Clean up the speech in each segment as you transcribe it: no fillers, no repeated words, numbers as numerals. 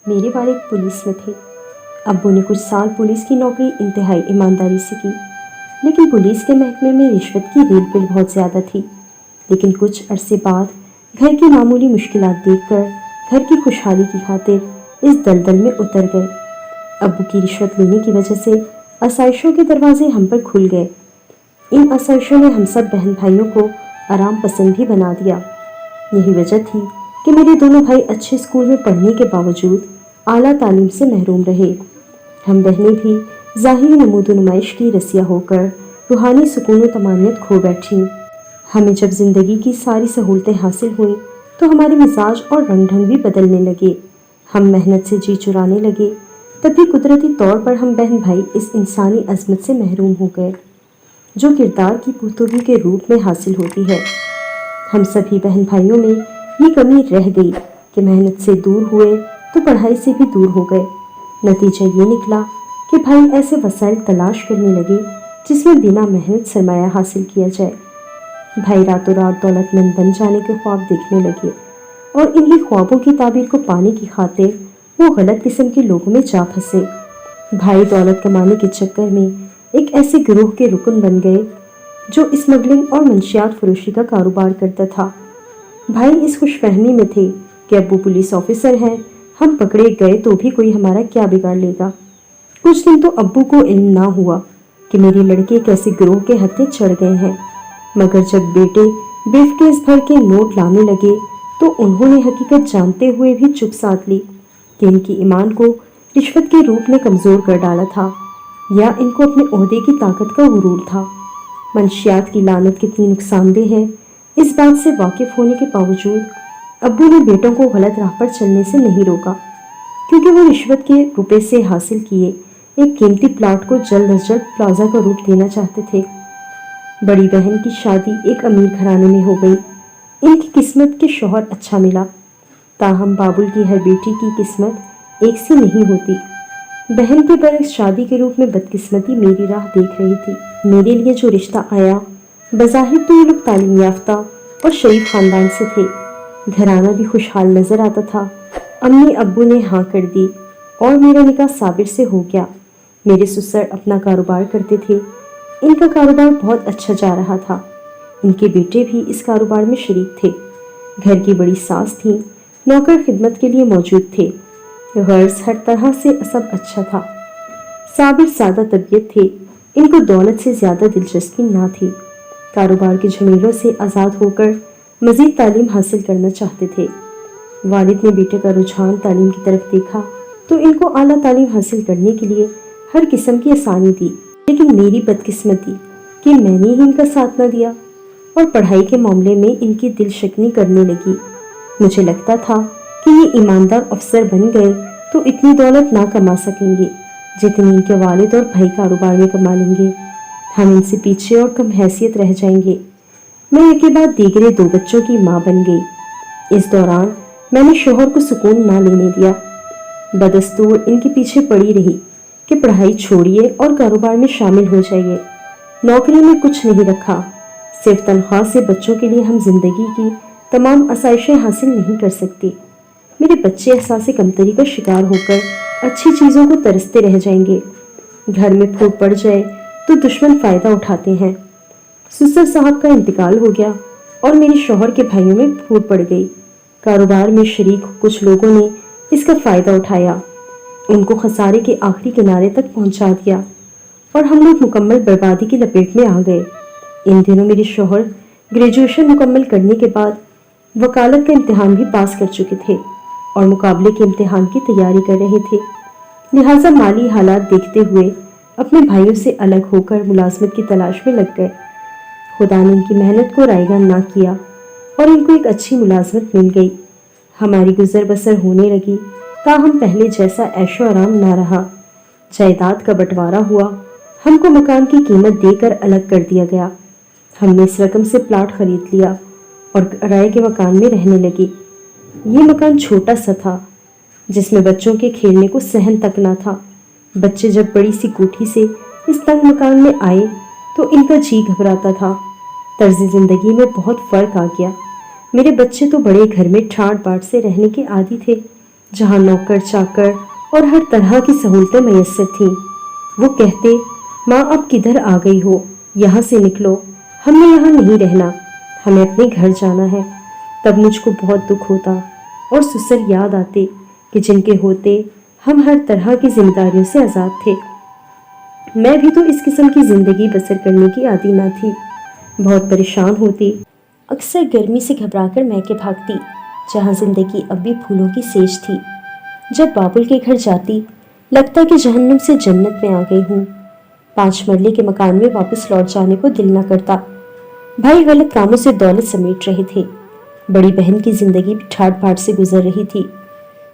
میرے والد پولیس میں تھے۔ ابو نے کچھ سال پولیس کی نوکری انتہائی ایمانداری سے کی، لیکن پولیس کے محکمے میں رشوت کی ریل پل بہت زیادہ تھی۔ لیکن کچھ عرصے بعد گھر کی معمولی مشکلات دیکھ کر گھر کی خوشحالی کی خاطر اس دلدل میں اتر گئے۔ ابو کی رشوت لینے کی وجہ سے آسائشوں کے دروازے ہم پر کھل گئے۔ ان آسائشوں نے ہم سب بہن بھائیوں کو آرام پسند بھی بنا دیا۔ یہی وجہ تھی کہ میرے دونوں بھائی اچھے اسکول میں پڑھنے کے باوجود اعلیٰ تعلیم سے محروم رہے۔ ہم بہنیں بھی ظاہری نمود و نمائش کی رسیا ہو کر روحانی سکون و طمانینت کھو بیٹھیں۔ ہمیں جب زندگی کی ساری سہولتیں حاصل ہوئیں تو ہمارے مزاج اور رنگ ڈھنگ بھی بدلنے لگے۔ ہم محنت سے جی چرانے لگے۔ تب بھی قدرتی طور پر ہم بہن بھائی اس انسانی عظمت سے محروم ہو گئے جو کردار کی پختگی کے روپ میں حاصل ہوتی ہے۔ ہم سبھی بہن بھائیوں میں یہ کمی رہ گئی کہ محنت سے دور ہوئے تو پڑھائی سے بھی دور ہو گئے۔ نتیجہ یہ نکلا کہ بھائی ایسے وسائل تلاش کرنے لگے جس میں بنا محنت سرمایہ حاصل کیا جائے۔ بھائی راتوں رات دولت مند بن جانے کے خواب دیکھنے لگے اور انہی خوابوں کی تعبیر کو پانے کی خاطر وہ غلط قسم کے لوگوں میں جا پھنسے۔ بھائی دولت کمانے کے چکر میں ایک ایسے گروہ کے رکن بن گئے جو اسمگلنگ اور منشیات فروشی کا کاروبار کرتا تھا۔ بھائی اس خوش فہمی میں تھے کہ ابو پولیس آفیسر ہیں، ہم پکڑے گئے تو بھی کوئی ہمارا کیا بگاڑ لے گا۔ کچھ دن تو ابو کو علم نہ ہوا کہ میرے لڑکے کیسے گروہ کے ہتھے چڑھ گئے ہیں، مگر جب بیٹے بیف کیس بھر کے نوٹ لانے لگے تو انہوں نے حقیقت جانتے ہوئے بھی چپ سادھ لی کہ ان کی ایمان کو رشوت کے روپ نے کمزور کر ڈالا تھا یا ان کو اپنے عہدے کی طاقت کا غرور تھا۔ منشیات کی لعنت کتنی نقصان دہ ہے، اس بات سے واقف ہونے کے باوجود ابو نے بیٹوں کو غلط راہ پر چلنے سے نہیں روکا، کیونکہ وہ رشوت کے روپے سے حاصل کیے ایک قیمتی پلاٹ کو جلد از جلد پلازا کا روپ دینا چاہتے تھے۔ بڑی بہن کی شادی ایک امیر گھرانے میں ہو گئی۔ ان کی قسمت کے شوہر اچھا ملا، تاہم بابل کی ہر بیٹی کی قسمت ایک سی نہیں ہوتی۔ بہن کے برعکس شادی کے روپ میں بدقسمتی میری راہ دیکھ رہی تھی۔ میرے لیے جو رشتہ آیا بظاہر تو یہ لوگ تعلیم یافتہ اور شریف خاندان سے تھے، گھرانہ بھی خوشحال نظر آتا تھا۔ امی ابو نے ہاں کر دی اور میرا نکاح صابر سے ہو گیا۔ میرے سسر اپنا کاروبار کرتے تھے، ان کا کاروبار بہت اچھا جا رہا تھا۔ ان کے بیٹے بھی اس کاروبار میں شریک تھے۔ گھر کی بڑی ساس تھیں، نوکر خدمت کے لیے موجود تھے، غرض ہر طرح سے سب اچھا تھا۔ صابر سادہ طبیعت تھے، ان کو دولت سے زیادہ دلچسپی نہ تھی۔ کاروبار کے جھمیلوں سے آزاد ہو کر مزید تعلیم حاصل کرنا چاہتے تھے۔ والد نے بیٹے کا رجحان تعلیم کی طرف دیکھا تو ان کو اعلیٰ تعلیم حاصل کرنے کے لیے ہر قسم کی آسانی دی، لیکن میری بدقسمتی کہ میں نے ہی ان کا ساتھ نہ دیا اور پڑھائی کے معاملے میں ان کی دل شکنی کرنے لگی۔ مجھے لگتا تھا کہ یہ ایماندار افسر بن گئے تو اتنی دولت نہ کما سکیں گے جتنی ان کے والد اور بھائی کاروبار میں کما لیں گے، ہم ان سے پیچھے اور کم حیثیت رہ جائیں گے۔ میں ایک کے بعد دیگرے 2 بچوں کی ماں بن گئی۔ اس دوران میں نے شوہر کو سکون نہ لینے دیا۔ بدستور ان کے پیچھے پڑی رہی کہ پڑھائی چھوڑیے اور کاروبار میں شامل ہو جائیے۔ نوکری میں کچھ نہیں رکھا، صرف تنخواہ سے بچوں کے لیے ہم زندگی کی تمام آسائشیں حاصل نہیں کر سکتے۔ میرے بچے احساس کمتری کا شکار ہو کر اچھی چیزوں کو ترستے رہ جائیں گے۔ گھر میں پھوٹ پڑ جائے تو دشمن فائدہ اٹھاتے ہیں۔ سسر صاحب کا انتقال ہو گیا اور میرے شوہر کے بھائیوں میں پھوٹ پڑ گئی۔ کاروبار میں شریک کچھ لوگوں نے اس کا فائدہ اٹھایا، ان کو خسارے کے آخری کنارے تک پہنچا دیا اور ہم لوگ مکمل بربادی کی لپیٹ میں آ گئے۔ ان دنوں میرے شوہر گریجویشن مکمل کرنے کے بعد وکالت کا امتحان بھی پاس کر چکے تھے اور مقابلے کے امتحان کی تیاری کر رہے تھے، لہٰذا مالی حالات دیکھتے ہوئے اپنے بھائیوں سے الگ ہو کر ملازمت کی تلاش میں لگ گئے۔ خدا نے ان کی محنت کو رائیگاں نہ کیا اور ان کو ایک اچھی ملازمت مل گئی۔ ہماری گزر بسر ہونے لگی، تاہم پہلے جیسا عیش و آرام نہ رہا۔ جائیداد کا بٹوارا ہوا، ہم کو مکان کی قیمت دے کر الگ کر دیا گیا۔ ہم نے اس رقم سے پلاٹ خرید لیا اور کرائے کے مکان میں رہنے لگے۔ یہ مکان چھوٹا سا تھا جس میں بچوں کے کھیلنے کو صحن تک نہ تھا۔ بچے جب بڑی سی کوٹھی سے اس تنگ مکان میں آئے تو ان کا جی گھبراتا تھا۔ طرز زندگی میں بہت فرق آ گیا۔ میرے بچے تو بڑے گھر میں ٹھاٹ باٹ سے رہنے کے عادی تھے، जहाँ नौकर चाकर और हर तरह की सहूलतें मैसर थीं। वो कहते, माँ अब किधर आ गई हो, यहाँ से निकलो, हमें यहाँ नहीं रहना, हमें अपने घर जाना है। तब मुझको बहुत दुख होता और ससुर याद आते कि जिनके होते हम हर तरह की जिम्मेदारियों से आज़ाद थे। मैं भी तो इस किस्म की ज़िंदगी बसर करने की आदी ना थी। बहुत परेशान होती, अक्सर गर्मी से घबराकर मैके भागती, जहाँ ज़िंदगी अब भी फूलों की सेज थी। जब बाबुल के घर जाती, लगता कि जहन्नुम से जन्नत में आ गई हूँ। 5 मरले के मकान में वापस लौट जाने को दिल न करता। भाई गलत कामों से दौलत समेट रहे थे। बड़ी बहन की जिंदगी भी ठाट बाट से गुजर रही थी।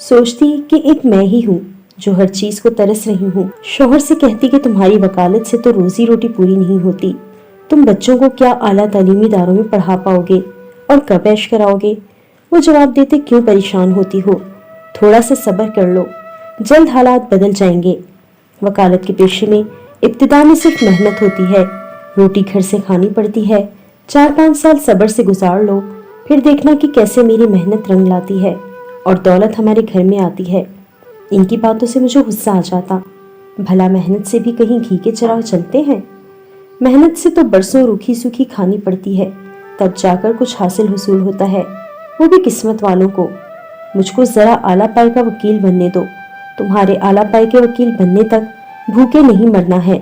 सोचती कि एक मैं ही हूँ जो हर चीज को तरस रही हूँ। शौहर से कहती कि तुम्हारी वकालत से तो रोजी रोटी पूरी नहीं होती, तुम बच्चों को क्या आला तालीमी इदारों में पढ़ा पाओगे और कब ऐश कराओगे। वो जवाब देते, क्यों परेशान होती हो, थोड़ा सा सब्र कर लो, जल्द हालात बदल जाएंगे। वकालत के पेशे में इब्तिदा में सिर्फ मेहनत होती है, रोटी घर से खानी पड़ती है। 4-5 साल सब्र से गुजार लो, फिर देखना कि कैसे मेरी मेहनत रंग लाती है और दौलत हमारे घर में आती है। इनकी बातों से मुझे गुस्सा आ जाता। भला मेहनत से भी कहीं घी के चिराग चलते हैं? मेहनत से तो बरसों रूखी सूखी खानी पड़ती है, तब जाकर कुछ हासिल हुसूल होता है, वो भी किस्मत वालों को। मुझको जरा आला पाए का वकील बनने दो, तुम्हारे आला पाए के वकील बनने तक भूखे नहीं मरना है।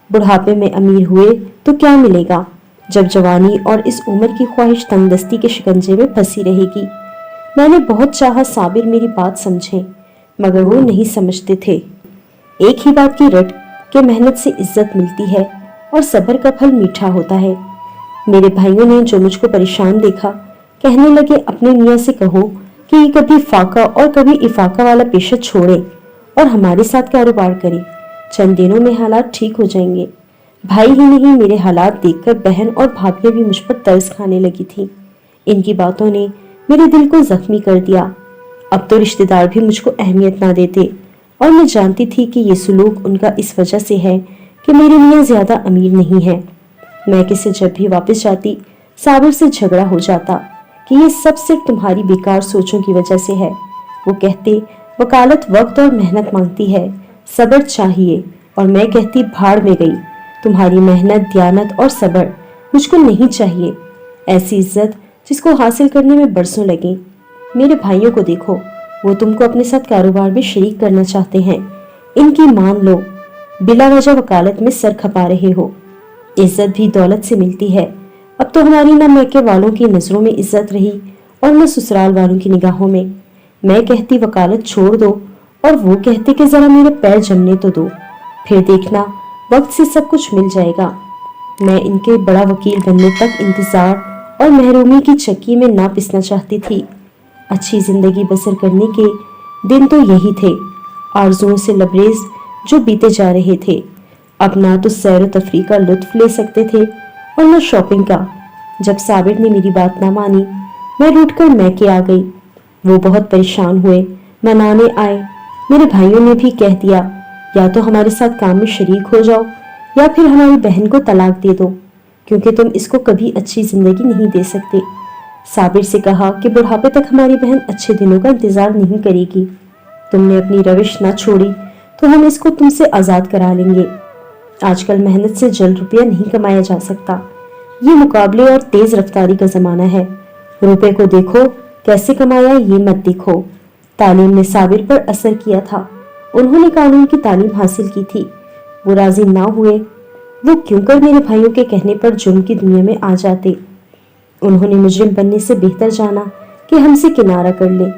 बुढ़ापे में अमीर हुए तो क्या मिलेगा, जब जवानी और इस उम्र की ख्वाहिश तंगदस्ती के शिकंजे में फंसी रहेगी। मैंने बहुत चाहा साबिर मेरी बात समझे, मगर वो नहीं समझते थे। एक ही बात की रट कि मेहनत से इज्जत मिलती है और सब्र का फल मीठा होता है। मेरे भाइयों ने जो मुझको परेशान देखा, कहने लगे, अपने मियाँ से कहो कि कभी फाका और कभी इफाका वाला पेशा छोड़े और हमारे साथ कारोबार करे, चंद दिनों में हालात ठीक हो जाएंगे। भाई ही नहीं, मेरे हालात देखकर बहन और भाभियां भी मुझ पर तरस खाने लगी थी। इनकी बातों ने मेरे दिल को जख्मी कर दिया। अब तो रिश्तेदार भी मुझको अहमियत ना देते और मैं जानती थी कि ये सुलूक उनका इस वजह से है कि मेरे मियाँ ज्यादा अमीर नहीं है। मैं किसे जब भी वापस जाती, साबिर से झगड़ा हो जाता कि ये सब सिर्फ तुम्हारी बेकार सोचों की वजह से है। वो कहते, वकालत वक्त और मेहनत मांगती है, सब्र चाहिए, और मैं कहती, भाड़ में गई, तुम्हारी मेहनत, दयानत और सब्र मुझको नहीं चाहिए। ऐसी इज्जत जिसको हासिल करने में बरसों लगे। मेरे भाइयों को देखो, वो तुमको अपने साथ कारोबार में शरीक करना चाहते हैं, इनकी मान लो, बिला वजह वकालत में सर खपा रहे हो। इज्जत भी दौलत से मिलती है। अब तो हमारी न मैके वालों की नजरों में इज्जत रही और न ससुराल वालों की निगाहों में। मैं कहती वकालत छोड़ दो और वो कहते कि जरा मेरे पैर जमने तो दो, फिर देखना वक्त से सब कुछ मिल जाएगा। मैं इनके बड़ा वकील बनने तक इंतजार और महरूमी की चक्की में ना पिसना चाहती थी। अच्छी जिंदगी बसर करने के दिन तो यही थे, आरजुओं से लबरेज जो बीते जा रहे थे। अब ना तो सैर तफरी का लुत्फ ले सकते थे और न शॉपिंग का। जब साबिर ने मेरी बात ना मानी, मैं रूठकर मैके आ गई। वो बहुत परेशान हुए, मनाने आए। मेरे भाइयों ने भी कह दिया, या तो हमारे साथ काम में शरीक हो जाओ या फिर हमारी बहन को तलाक दे दो, क्योंकि तुम इसको कभी अच्छी जिंदगी नहीं दे सकते। साबिर से कहा कि बुढ़ापे तक हमारी बहन अच्छे दिनों का इंतजार नहीं करेगी। तुमने अपनी रविश ना छोड़ी तो हम इसको तुमसे आजाद करा लेंगे। आजकल मेहनत से जल्द रुपया नहीं कमाया जा सकता। ये मुकाबले और तेज रफ्तारी का जमाना है। रुपए को देखो कैसे कमाया, ये मत देखो। तालीम ने साबिर पर असर किया था। उन्होंने कानून की तालीम हासिल की थी। वो राजी ना हुए। वो क्यों कर मेरे भाइयों के कहने पर जुर्म की दुनिया में आ जाते। उन्होंने मुजरिम बनने से बेहतर जाना कि हमसे किनारा कर ले।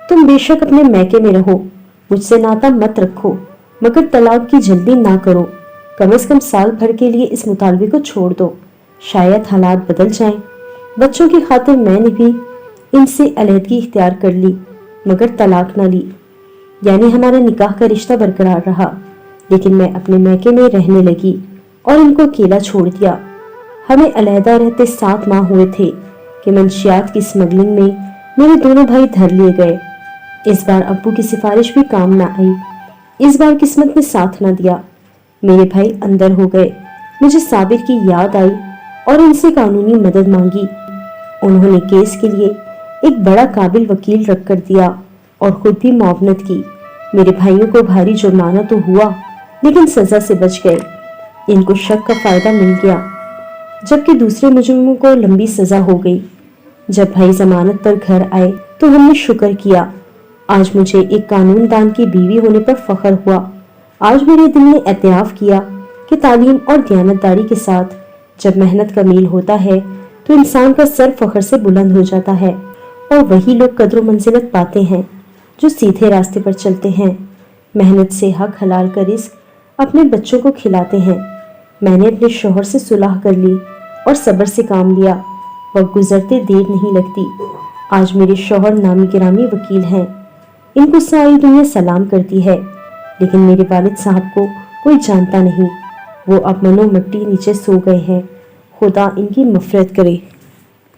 तुम बेशक अपने मैके में रहो, मुझसे नाता मत रखो, मगर तलाक की जल्दी ना करो। कम से कम साल भर के लिए इस मुतालबे को छोड़ दो, शायद हालात बदल जाएं। बच्चों की खातिर मैंने भी इनसे अलहदगी इख्तियार कर ली, मगर तलाक ना ली। यानी हमारा निकाह का रिश्ता बरकरार रहा, लेकिन मैं अपने मैके में रहने लगी और इनको अकेला छोड़ दिया। हमें अलहदा रहते 7 माह हुए थे कि मंशियात की स्मगलिंग में मेरे दोनों भाई धर लिए गए। इस बार अब्बू की सिफारिश भी काम ना आई। इस बार किस्मत ने साथ ना दिया। मेरे भाई अंदर हो गए। मुझे साबिर की याद आई और इनसे कानूनी मदद मांगी। उन्होंने केस के लिए एक बड़ा काबिल वकील रख कर दिया और खुद भी मुआवनत की। मेरे भाइयों को भारी जुर्माना तो हुआ, लेकिन सजा से बच गए। इनको शक का फायदा मिल गया, जबकि दूसरे मुजरिमों को लंबी सजा हो गई। जब भाई जमानत पर घर आए तो हमने शुक्र किया। आज मुझे एक कानूनदान की बीवी होने पर फख्र हुआ। आज मेरे दिल ने एहतियाफ किया कि तालीम और दयानतदारी के साथ जब मेहनत का मील होता है तो इंसान का सर फख्र से बुलंद हो जाता है, और वही लोग कद्र मंजिलत पाते हैं जो सीधे रास्ते पर चलते हैं, मेहनत से हक हलाल का रिस्क अपने बच्चों को खिलाते हैं। मैंने अपने शौहर से सुलह कर ली और सब्र से काम लिया। वक्त गुजरते देर नहीं लगती। आज मेरे शौहर नामी गिरामी वकील हैं। इनको सारी दुनिया सलाम करती है, लेकिन मेरे वालिद साहब को कोई जानता नहीं। वो अब मनो मिट्टी नीचे सो गए हैं। खुदा इनकी मफ़रत करे।